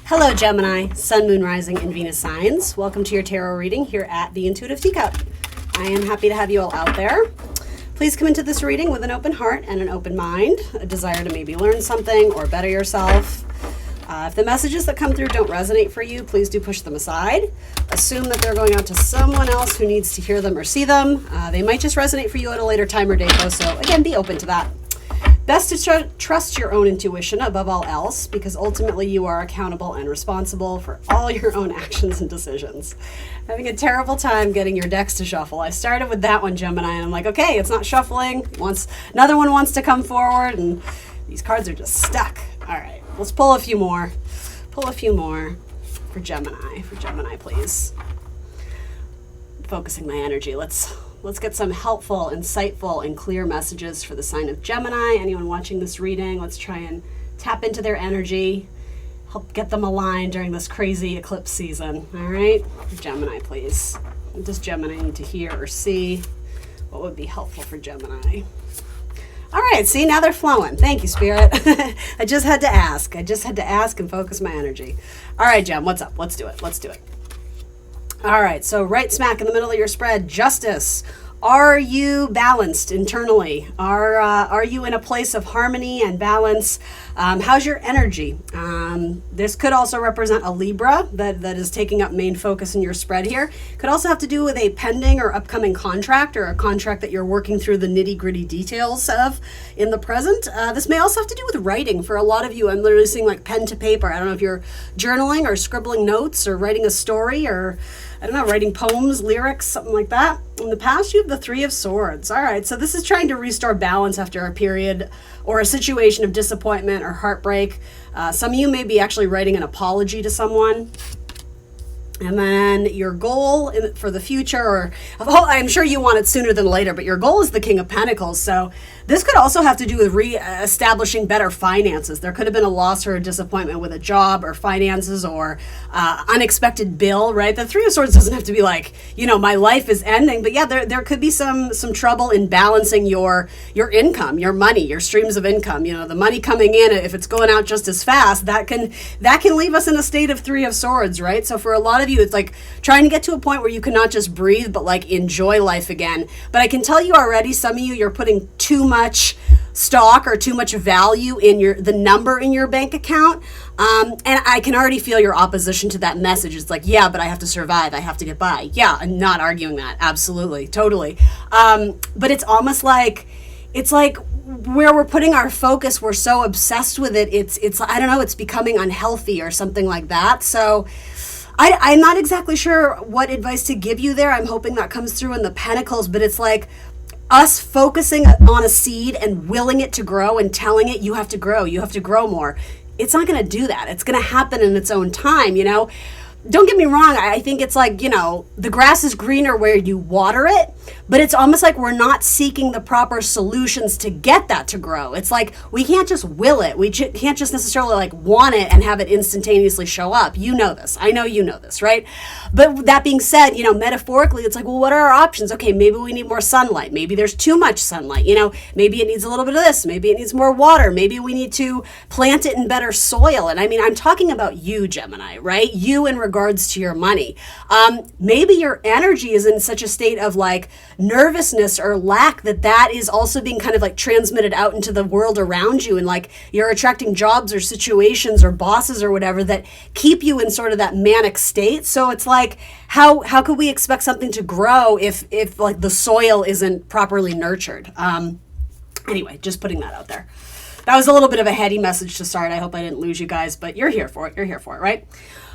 Hello, Gemini, Sun, Moon, Rising, and Venus signs. Welcome to your tarot reading here at the Intuitive Teacup. I am happy to have you all out there. Please come into this reading with an open heart and an open mind, a desire to maybe learn something or better yourself. If the messages that come through don't resonate for you, please do push them aside. Assume that they're going out to someone else who needs to hear them or see them. They might just resonate for you at a later time or date, though, so again, be open to that. Best to trust your own intuition above all else, because ultimately you are accountable and responsible for all your own actions and decisions. Having a terrible time getting your decks to shuffle. I started with that one, Gemini, and I'm like, okay, it's not shuffling. Another one wants to come forward, and these cards are just stuck. All right, let's pull a few more. Pull a few more for Gemini. For Gemini, please. Focusing my energy. Let's get some helpful, insightful, and clear messages for the sign of Gemini. Anyone watching this reading, let's try and tap into their energy, help get them aligned during this crazy eclipse season. All right, for Gemini, please. What does Gemini need to hear or see? What would be helpful for Gemini? All right, see, now they're flowing. Thank you, Spirit. I just had to ask. And focus my energy. All right, Gem, what's up? Let's do it. All right, so right smack in the middle of your spread, justice. Are you balanced internally? Are you in a place of harmony and balance? How's your energy? This could also represent a Libra that is taking up main focus in your spread here. Could also have to do with a pending or upcoming contract, or a contract that you're working through the nitty-gritty details of in the present. This may also have to do with writing. For a lot of you, I'm literally seeing like pen to paper. I don't know if you're journaling or scribbling notes or writing a story, or I don't know, writing poems, lyrics, something like that. In the past, you have the Three of Swords. All right, so this is trying to restore balance after a period or a situation of disappointment or heartbreak. Some of you may be actually writing an apology to someone. And then your goal for the future, or I'm sure you want it sooner than later, but your goal is the King of Pentacles. So this could also have to do with re-establishing better finances. There could have been a loss or a disappointment with a job or finances, or unexpected bill, right? The Three of Swords doesn't have to be like, my life is ending, but yeah, there could be some trouble in balancing your income, your money, your streams of income. The money coming in, if it's going out just as fast, that can leave us in a state of Three of Swords, right? So for a lot of you, it's like trying to get to a point where you can not just breathe, but like enjoy life again. But I can tell you already, some of you're putting too much stock or too much value in the number in your bank account. And I can already feel your opposition to that message. It's like, yeah, but I have to survive. I have to get by. Yeah, I'm not arguing that. Absolutely. Totally. But it's almost like, where we're putting our focus, we're so obsessed with it. It's I don't know, it's becoming unhealthy or something like that. So I'm not exactly sure what advice to give you there. I'm hoping that comes through in the Pentacles, but it's like us focusing on a seed and willing it to grow and telling it, you have to grow more. It's not going to do that. It's going to happen in its own time, Don't get me wrong. I think it's like, the grass is greener where you water it, but it's almost like we're not seeking the proper solutions to get that to grow. It's like, we can't just will it. We can't just necessarily like want it and have it instantaneously show up. You know this. I know you know this, right? But that being said, metaphorically, it's like, well, what are our options? Okay, maybe we need more sunlight. Maybe there's too much sunlight. Maybe it needs a little bit of this. Maybe it needs more water. Maybe we need to plant it in better soil. And I mean, I'm talking about you, Gemini, right? You in regards to your money. Maybe your energy is in such a state of like nervousness or lack that is also being kind of like transmitted out into the world around you, and like you're attracting jobs or situations or bosses or whatever that keep you in sort of that manic state. So it's like, how could we expect something to grow if like the soil isn't properly nurtured? Anyway, just putting that out there. That was a little bit of a heady message to start. I hope I didn't lose you guys, but you're here for it. You're here for it, right?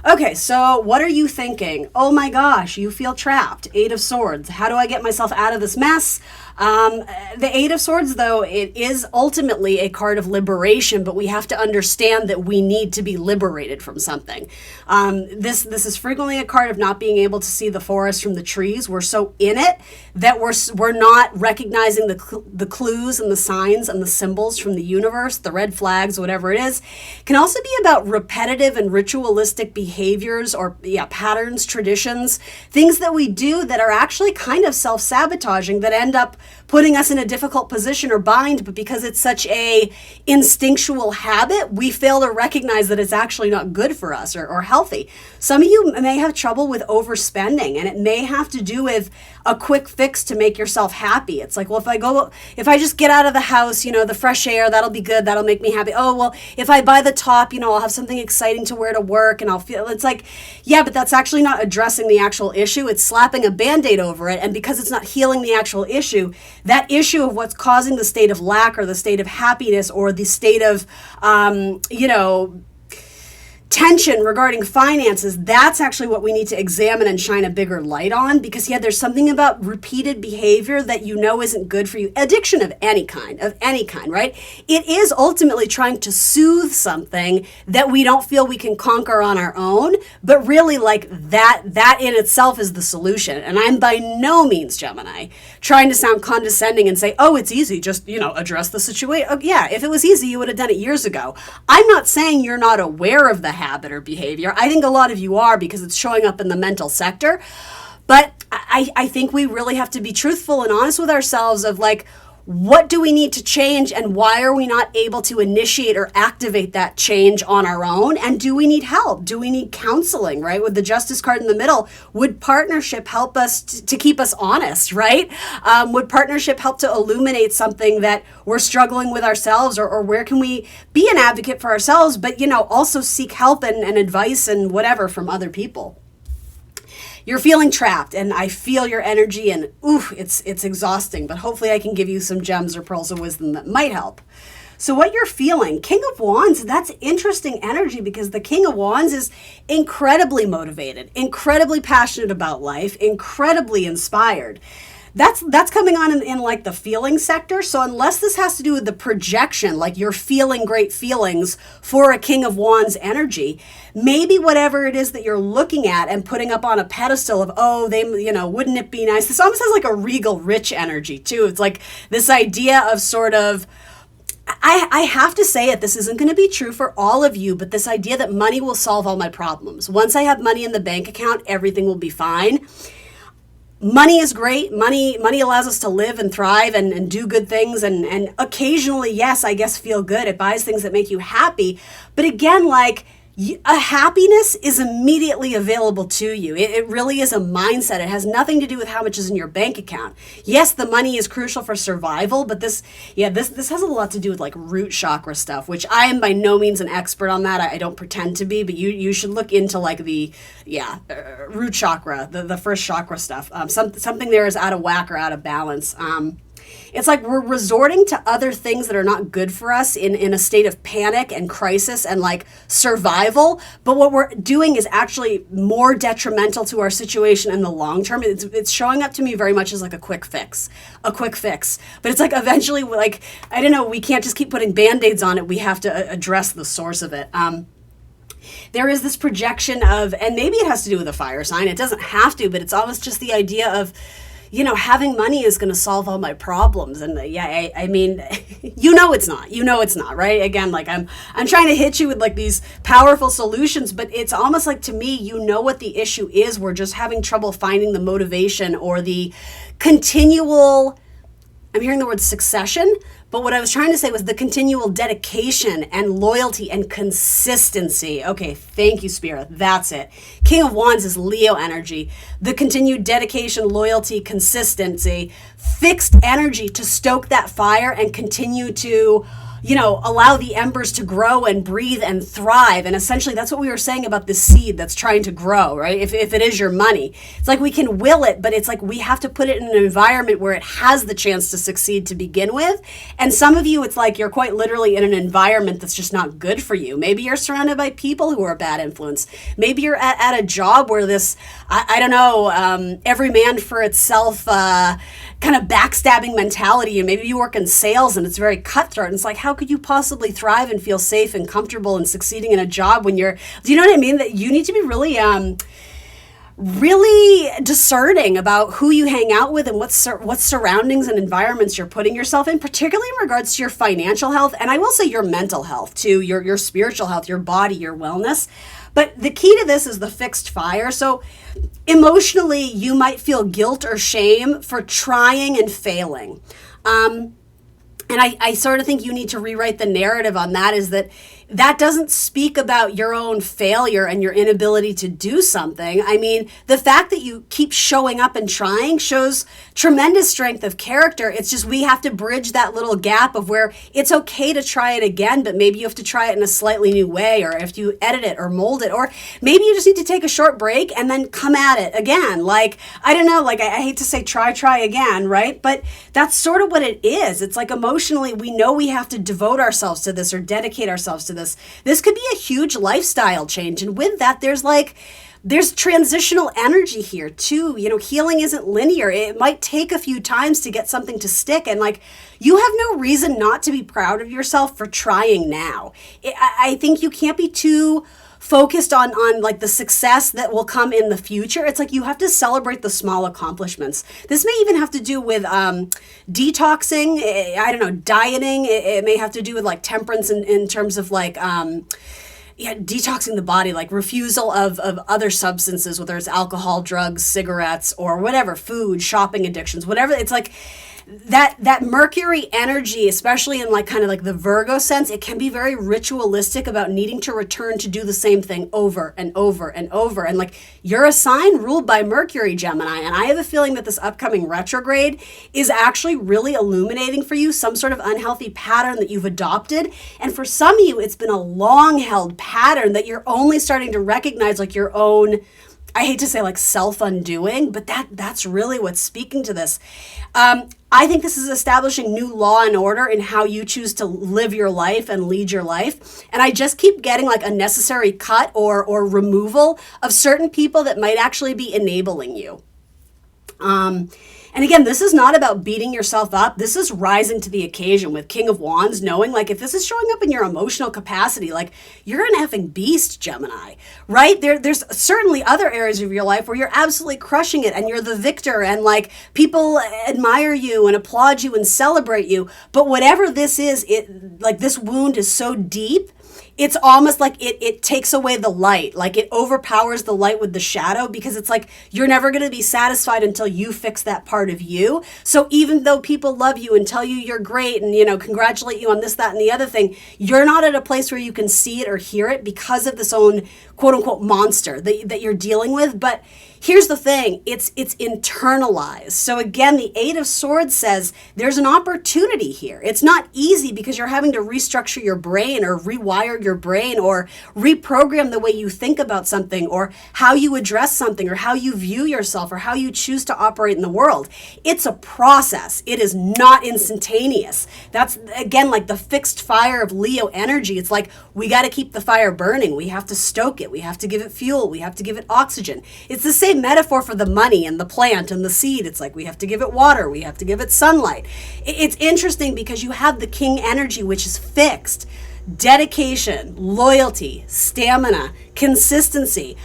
Okay, so what are you thinking? Oh my gosh, you feel trapped. Eight of Swords. How do I get myself out of this mess? The Eight of Swords, though, it is ultimately a card of liberation, but we have to understand that we need to be liberated from something. This is frequently a card of not being able to see the forest from the trees. We're so in it that we're not recognizing the clues and the signs and the symbols from the universe, the red flags, whatever it is. It can also be about repetitive and ritualistic behavior behaviors or patterns, traditions, things that we do that are actually kind of self-sabotaging that end up putting us in a difficult position or bind, but because it's such a instinctual habit, we fail to recognize that it's actually not good for us or healthy. Some of you may have trouble with overspending, and it may have to do with a quick fix to make yourself happy. It's like, well, if I just get out of the house, the fresh air, that'll be good. That'll make me happy. Oh, well, if I buy the top, I'll have something exciting to wear to work and I'll feel, it's like, yeah, but that's actually not addressing the actual issue. It's slapping a Band-Aid over it. And because it's not healing the actual issue, that issue of what's causing the state of lack or the state of happiness or the state of, tension regarding finances, that's actually what we need to examine and shine a bigger light on, because there's something about repeated behavior that isn't good for you. Addiction of any kind, right? It is ultimately trying to soothe something that we don't feel we can conquer on our own, but really like that in itself is the solution. And I'm by no means, Gemini, trying to sound condescending and say, oh, it's easy, just, address the situation. Oh, yeah, if it was easy, you would have done it years ago. I'm not saying you're not aware of the habit or behavior. I think a lot of you are, because it's showing up in the mental sector. But I think we really have to be truthful and honest with ourselves of like, what do we need to change and why are we not able to initiate or activate that change on our own? And do we need help? Do we need counseling, right? With the Justice card in the middle, would partnership help us to keep us honest, right? Would partnership help to illuminate something that we're struggling with ourselves, or where can we be an advocate for ourselves, but, also seek help and advice and whatever from other people? You're feeling trapped, and I feel your energy, and it's exhausting, but hopefully I can give you some gems or pearls of wisdom that might help. So what you're feeling, King of Wands, that's interesting energy, because the King of Wands is incredibly motivated, incredibly passionate about life, incredibly inspired. That's coming on in like the feeling sector. So unless this has to do with the projection, like you're feeling great feelings for a King of Wands energy, maybe whatever it is that you're looking at and putting up on a pedestal of, wouldn't it be nice? This almost has like a regal rich energy too. It's like this idea of sort of, I have to say it, this isn't going to be true for all of you, but this idea that money will solve all my problems. Once I have money in the bank account, everything will be fine. Money is great. Money allows us to live and thrive and do good things. And occasionally, yes, I guess feel good. It buys things that make you happy. But again, like a happiness is immediately available to you. It really is a mindset. It has nothing to do with how much is in your bank account. Yes, the money is crucial for survival, but this has a lot to do with like root chakra stuff, which I am by no means an expert on that. I don't pretend to be, but you should look into like the root chakra, the first chakra stuff. Something there is out of whack or out of balance. It's like we're resorting to other things that are not good for us in a state of panic and crisis and like survival. But what we're doing is actually more detrimental to our situation in the long term. It's showing up to me very much as like a quick fix. But it's like eventually, like, I don't know, we can't just keep putting Band-Aids on it. We have to address the source of it. There is this projection of, and maybe it has to do with a fire sign. It doesn't have to, but it's almost just the idea of, having money is going to solve all my problems. And I mean, it's not, right? Again, like I'm trying to hit you with like these powerful solutions, but it's almost like, to me, what the issue is. We're just having trouble finding the motivation or the continual, I'm hearing the word succession, but what I was trying to say was the continual dedication and loyalty and consistency. Okay, thank you, Spirit. That's it. King of Wands is Leo energy. The continued dedication, loyalty, consistency, fixed energy to stoke that fire and continue to, allow the embers to grow and breathe and thrive. And essentially that's what we were saying about the seed that's trying to grow, right? If it is your money, it's like we can will it, but it's like we have to put it in an environment where it has the chance to succeed to begin with. And some of you, it's like you're quite literally in an environment that's just not good for you. Maybe you're surrounded by people who are a bad influence. Maybe you're at a job where this, I don't know, every man for itself kind of backstabbing mentality. And maybe you work in sales and it's very cutthroat. And it's like, how could you possibly thrive and feel safe and comfortable and succeeding in a job when you're, do you know what I mean? That you need to be really really discerning about who you hang out with and what surroundings and environments you're putting yourself in, particularly in regards to your financial health. And I will say your mental health too, your spiritual health, your body, your wellness. But the key to this is the fixed fire. So emotionally, you might feel guilt or shame for trying and failing. And I sort of think you need to rewrite the narrative on that, is that doesn't speak about your own failure and your inability to do something. I mean, the fact that you keep showing up and trying shows tremendous strength of character. It's just we have to bridge that little gap of where it's okay to try it again, but maybe you have to try it in a slightly new way, or if you edit it or mold it, or maybe you just need to take a short break and then come at it again. Like, I don't know, like I hate to say try again, right? But that's sort of what it is. It's like emotionally, we know we have to devote ourselves to this or dedicate ourselves to this. This could be a huge lifestyle change. And with that, there's transitional energy here too. You know, healing isn't linear. It might take a few times to get something to stick. And like, you have no reason not to be proud of yourself for trying now. I think you can't be too focused on like the success that will come in the future. It's like you have to celebrate the small accomplishments. This may even have to do with detoxing, I don't know, dieting. It may have to do with like temperance in terms of like detoxing the body, like refusal of other substances, whether it's alcohol, drugs, cigarettes, or whatever, food, shopping addictions, whatever. It's like that Mercury energy, especially in like kind of like the Virgo sense, it can be very ritualistic about needing to return to do the same thing over and over and over. And like, you're a sign ruled by Mercury, Gemini. And I have a feeling that this upcoming retrograde is actually really illuminating for you some sort of unhealthy pattern that you've adopted. And for some of you, it's been a long held pattern that you're only starting to recognize like your own, I hate to say like self-undoing, but that's really what's speaking to this. I think this is establishing new law and order in how you choose to live your life and lead your life. And I just keep getting like a necessary cut or removal of certain people that might actually be enabling you. And again, this is not about beating yourself up. This is rising to the occasion with King of Wands, knowing like if this is showing up in your emotional capacity, like you're an effing beast, Gemini, right? There's certainly other areas of your life where you're absolutely crushing it and you're the victor and like people admire you and applaud you and celebrate you. But whatever this is, it like this wound is so deep, it's almost like it takes away the light, like it overpowers the light with the shadow, because it's like you're never going to be satisfied until you fix that part of you. So even though people love you and tell you you're great and, you know, congratulate you on this, that, and the other thing, you're not at a place where you can see it or hear it because of this own quote unquote monster that you're dealing with. But here's the thing, it's internalized. So again, the Eight of Swords says there's an opportunity here. It's not easy because you're having to restructure your brain or rewire your brain or reprogram the way you think about something or how you address something or how you view yourself or how you choose to operate in the world. It's a process. It is not instantaneous. That's, again, like the fixed fire of Leo energy. It's like we got to keep the fire burning. We have to stoke it. We have to give it fuel. We have to give it oxygen. It's the same metaphor for the money and the plant and the seed. It's like we have to give it water. We have to give it sunlight. It's interesting because you have the king energy, which is fixed. Dedication, loyalty, stamina, consistency.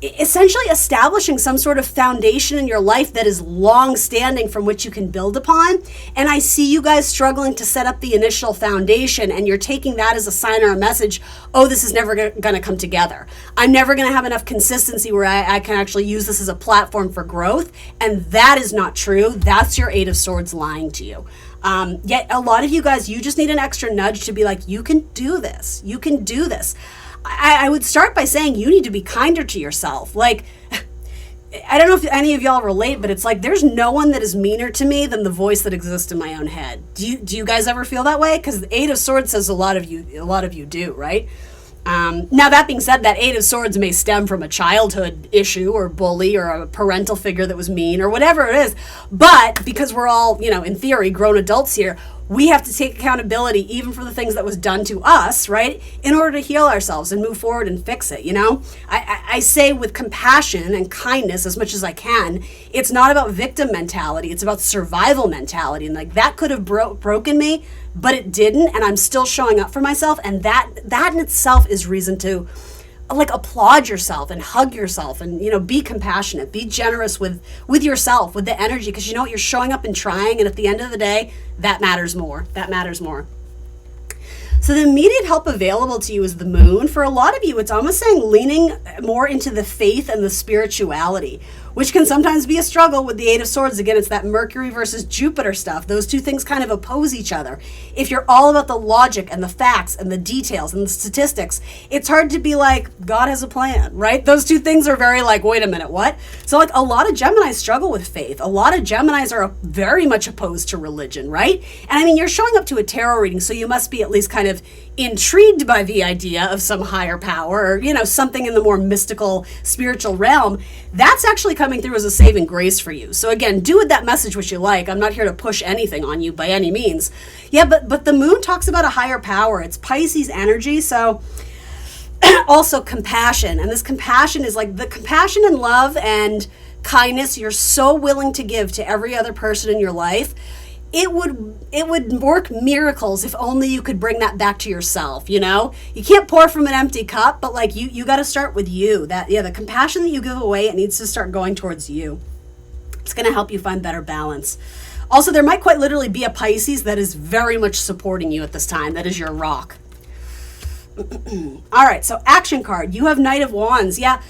Essentially establishing some sort of foundation in your life that is long-standing from which you can build upon. And I see you guys struggling to set up the initial foundation, and you're taking that as a sign or a message, oh, this is never going to come together. I'm never going to have enough consistency where I can actually use this as a platform for growth. And that is not true. That's your Eight of Swords lying to you. Yet a lot of you guys, you just need an extra nudge to be like, you can do this. You can do this. I would start by saying you need to be kinder to yourself. Like, I don't know if any of y'all relate, but it's like there's no one that is meaner to me than the voice that exists in my own head. Do you guys ever feel that way? Because the Eight of Swords says a lot of you do, right? Now, that being said, that Eight of Swords may stem from a childhood issue or bully or a parental figure that was mean or whatever it is. But because we're all, in theory, grown adults here, we have to take accountability even for the things that was done to us, right? In order to heal ourselves and move forward and fix it, I say with compassion and kindness as much as I can, it's not about victim mentality, it's about survival mentality. And like that could have broken me, but it didn't, and I'm still showing up for myself. And that in itself is reason to like applaud yourself and hug yourself and, you know, be compassionate, be generous with yourself, with the energy, because you know what, you're showing up and trying, and at the end of the day, that matters more. That matters more. So the immediate help available to you is the moon. For a lot of you, it's almost saying leaning more into the faith and the spirituality, which can sometimes be a struggle with the Eight of Swords. Again, it's that Mercury versus Jupiter stuff. Those two things kind of oppose each other. If you're all about the logic and the facts and the details and the statistics, it's hard to be like, God has a plan, right? Those two things are very like, wait a minute, what? So like a lot of Geminis struggle with faith. A lot of Geminis are very much opposed to religion, right? And I mean, you're showing up to a tarot reading, so you must be at least kind of intrigued by the idea of some higher power, or, you know, something in the more mystical, spiritual realm. That's actually coming through as a saving grace for you. So again, do with that message what you like. I'm not here to push anything on you by any means. Yeah, but the moon talks about a higher power. It's Pisces energy, so also compassion. And this compassion is like the compassion and love and kindness you're so willing to give to every other person in your life. It would work miracles if only you could bring that back to yourself, you know? You can't pour from an empty cup, but like you got to start with you. The compassion that you give away, it needs to start going towards you. It's going to help you find better balance. Also, there might quite literally be a Pisces that is very much supporting you at this time. That is your rock. All right, so action card. You have Knight of Wands. Yeah.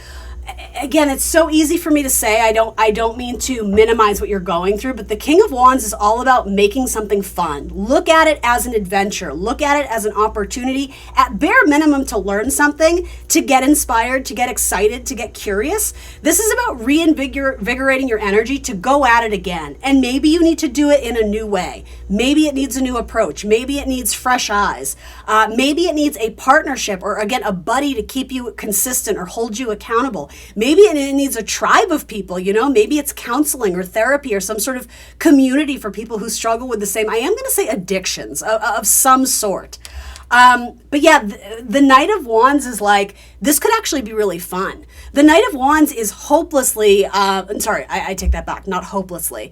Again, it's so easy for me to say. I don't mean to minimize what you're going through, but the King of Wands is all about making something fun. Look at it as an adventure. Look at it as an opportunity, at bare minimum, to learn something, to get inspired, to get excited, to get curious. This is about reinvigorating your energy to go at it again. And maybe you need to do it in a new way. Maybe it needs a new approach. Maybe it needs fresh eyes. Maybe it needs a partnership, or again, a buddy to keep you consistent or hold you accountable. Maybe it needs a tribe of people, you know, maybe it's counseling or therapy or some sort of community for people who struggle with the same, I am going to say, addictions of some sort. But yeah, the Knight of Wands is like, this could actually be really fun. The Knight of Wands is hopelessly, I take that back, not hopelessly,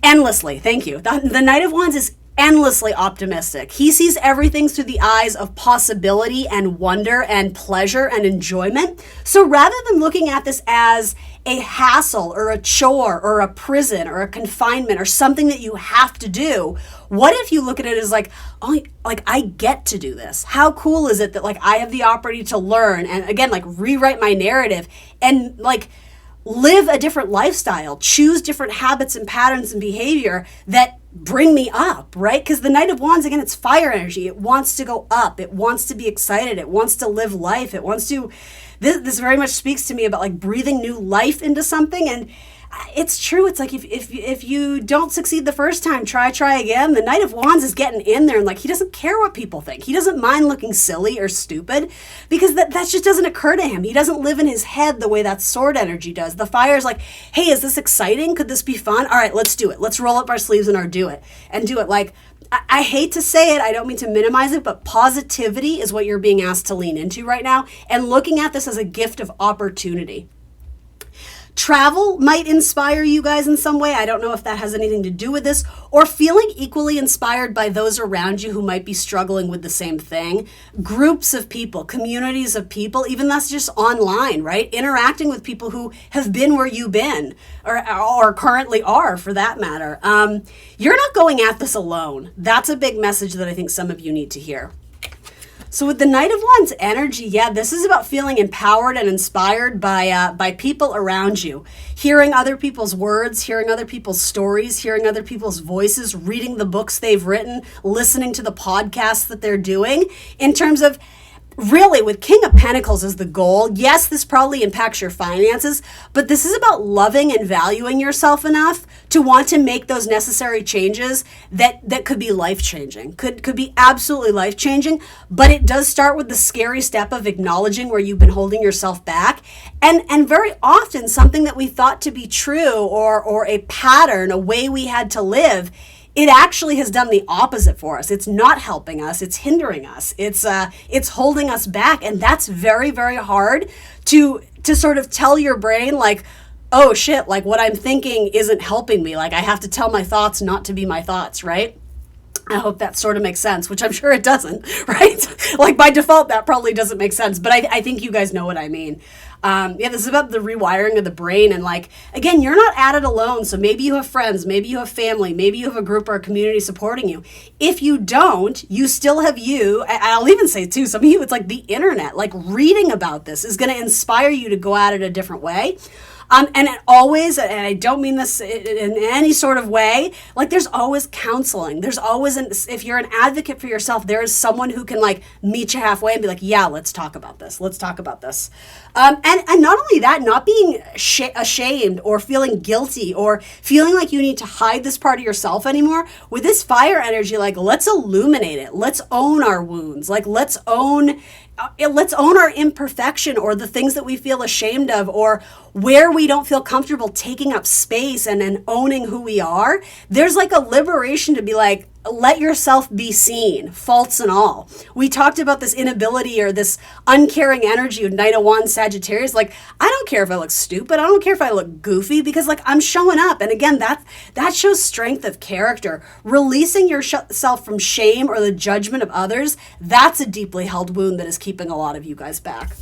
endlessly, thank you. The Knight of Wands is endlessly optimistic. He sees everything through the eyes of possibility and wonder and pleasure and enjoyment. So rather than looking at this as a hassle or a chore or a prison or a confinement or something that you have to do, what if you look at it as like, oh, like I get to do this? How cool is it that like I have the opportunity to learn and again, like rewrite my narrative and like live a different lifestyle, choose different habits and patterns and behavior that bring me up, right? Because the Knight of Wands, again, it's fire energy. It wants to go up. It wants to be excited. It wants to live life. It wants to, this very much speaks to me about like breathing new life into something. And it's true. It's like if you don't succeed the first time, try again. The Knight of Wands is getting in there and like he doesn't care what people think. He doesn't mind looking silly or stupid because that just doesn't occur to him. He doesn't live in his head the way that sword energy does. The fire is like, hey, is this exciting? Could this be fun? All right, let's do it. Let's roll up our sleeves and do it. Like, I hate to say it, I don't mean to minimize it, but positivity is what you're being asked to lean into right now and looking at this as a gift of opportunity. Travel might inspire you guys in some way. I don't know if that has anything to do with this, or feeling equally inspired by those around you who might be struggling with the same thing. Groups of people, communities of people, even that's just online, right? Interacting with people who have been where you've been or currently are, for that matter. You're not going at this alone. That's a big message that I think some of you need to hear. So with the Knight of Wands energy, yeah, this is about feeling empowered and inspired by people around you. Hearing other people's words, hearing other people's stories, hearing other people's voices, reading the books they've written, listening to the podcasts that they're doing, in terms of really, with King of Pentacles as the goal, yes, this probably impacts your finances, but this is about loving and valuing yourself enough to want to make those necessary changes that could be life-changing, could be absolutely life-changing, but it does start with the scary step of acknowledging where you've been holding yourself back, and very often something that we thought to be true or a pattern, a way we had to live, it actually has done the opposite for us. It's not helping us. It's hindering us. It's holding us back. And that's very, very hard to sort of tell your brain, like, oh shit, like what I'm thinking isn't helping me. Like I have to tell my thoughts not to be my thoughts, right? I hope that sort of makes sense, which I'm sure it doesn't, right? Like by default, that probably doesn't make sense, but I think you guys know what I mean. Yeah, this is about the rewiring of the brain. And like, again, you're not at it alone. So maybe you have friends, maybe you have family, maybe you have a group or a community supporting you. If you don't, you still have you. I'll even say too, some of you, it's like the internet, like reading about this is going to inspire you to go at it a different way. And it always, and I don't mean this in any sort of way, like there's always counseling. There's always, if you're an advocate for yourself, there is someone who can like meet you halfway and be like, yeah, let's talk about this. Let's talk about this. And not only that, not being ashamed or feeling guilty or feeling like you need to hide this part of yourself anymore. With this fire energy, like let's illuminate it. Let's own our wounds. Like let's own our imperfection or the things that we feel ashamed of or where we don't feel comfortable taking up space and owning who we are. There's like a liberation to be like, let yourself be seen, faults and all. We talked about this inability or this uncaring energy of Knight of Wands Sagittarius. Like, I don't care if I look stupid. I don't care if I look goofy because like I'm showing up. And again, that shows strength of character. Releasing yourself from shame or the judgment of others, that's a deeply held wound that is keeping a lot of you guys back.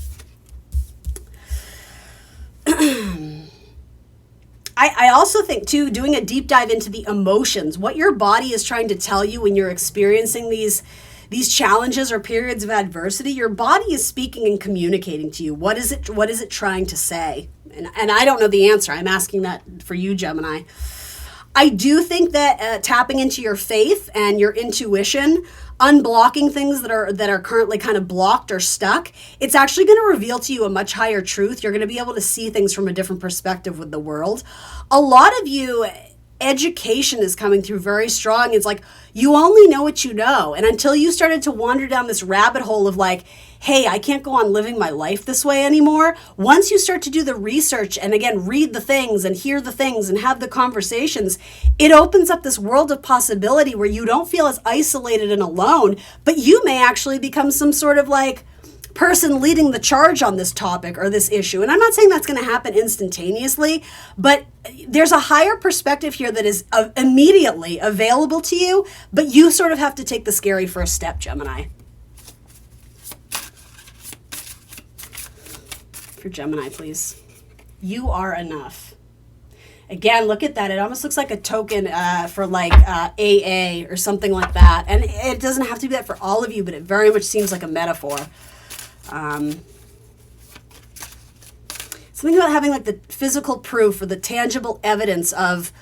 I also think, too, doing a deep dive into the emotions, what your body is trying to tell you when you're experiencing these challenges or periods of adversity. Your body is speaking and communicating to you. What is it trying to say? And I don't know the answer. I'm asking that for you, Gemini. I do think that tapping into your faith and your intuition, unblocking things that are currently kind of blocked or stuck, it's actually going to reveal to you a much higher truth. You're going to be able to see things from a different perspective with the world. A lot of you, education is coming through very strong. It's like you only know what you know. And until you started to wander down this rabbit hole of like, hey, I can't go on living my life this way anymore. Once you start to do the research and again, read the things and hear the things and have the conversations, it opens up this world of possibility where you don't feel as isolated and alone, but you may actually become some sort of like person leading the charge on this topic or this issue. And I'm not saying that's going to happen instantaneously, but there's a higher perspective here that is immediately available to you, but you sort of have to take the scary first step, Gemini. For Gemini, please. You are enough. Again, look at that. It almost looks like a token for like AA or something like that. And it doesn't have to be that for all of you, but it very much seems like a metaphor. Something about having like the physical proof or the tangible evidence of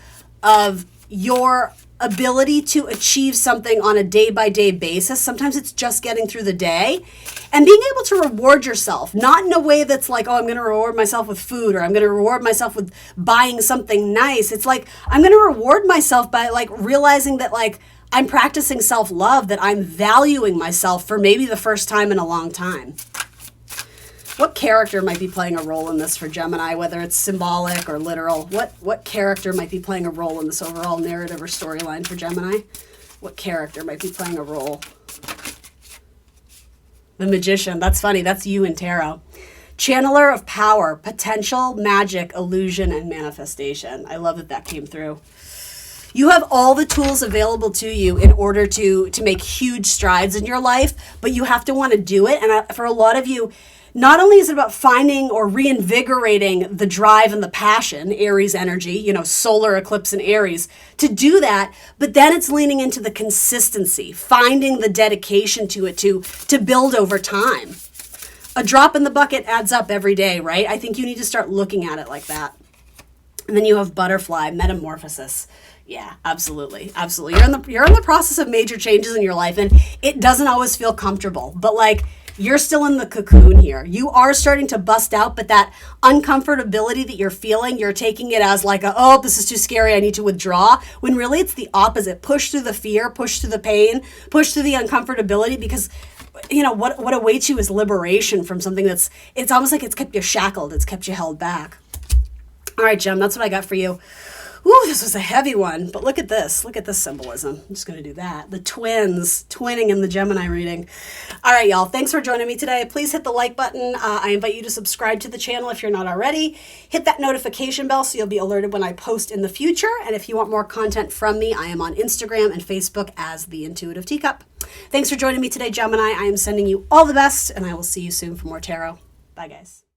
your ability to achieve something on a day-by-day basis. Sometimes it's just getting through the day and being able to reward yourself, not in a way that's like, oh, I'm going to reward myself with food or I'm going to reward myself with buying something nice. It's like, I'm going to reward myself by like realizing that like I'm practicing self-love, that I'm valuing myself for maybe the first time in a long time. What character might be playing a role in this for Gemini, whether it's symbolic or literal? What character might be playing a role in this overall narrative or storyline for Gemini? What character might be playing a role? The Magician. That's funny. That's you in tarot. Channeler of power, potential, magic, illusion, and manifestation. I love that came through. You have all the tools available to you in order to make huge strides in your life, but you have to want to do it. And for a lot of you, not only is it about finding or reinvigorating the drive and the passion, Aries energy, solar eclipse in Aries, to do that, but then it's leaning into the consistency, finding the dedication to it to build over time. A drop in the bucket adds up every day, right? I think you need to start looking at it like that. And then you have butterfly, metamorphosis. Yeah, absolutely. Absolutely. You're in the process of major changes in your life, and it doesn't always feel comfortable, but like, you're still in the cocoon here. You are starting to bust out, but that uncomfortability that you're feeling, you're taking it as like, oh, this is too scary, I need to withdraw, when really it's the opposite. Push through the fear, push through the pain, push through the uncomfortability, because what awaits you is liberation from something it's almost like it's kept you shackled, it's kept you held back. All right, Gem, that's what I got for you. Ooh, this was a heavy one, but look at this. Look at this symbolism. I'm just going to do that. The twins, twinning in the Gemini reading. All right, y'all. Thanks for joining me today. Please hit the like button. I invite you to subscribe to the channel if you're not already. Hit that notification bell so you'll be alerted when I post in the future. And if you want more content from me, I am on Instagram and Facebook as The Intuitive Teacup. Thanks for joining me today, Gemini. I am sending you all the best, and I will see you soon for more tarot. Bye, guys.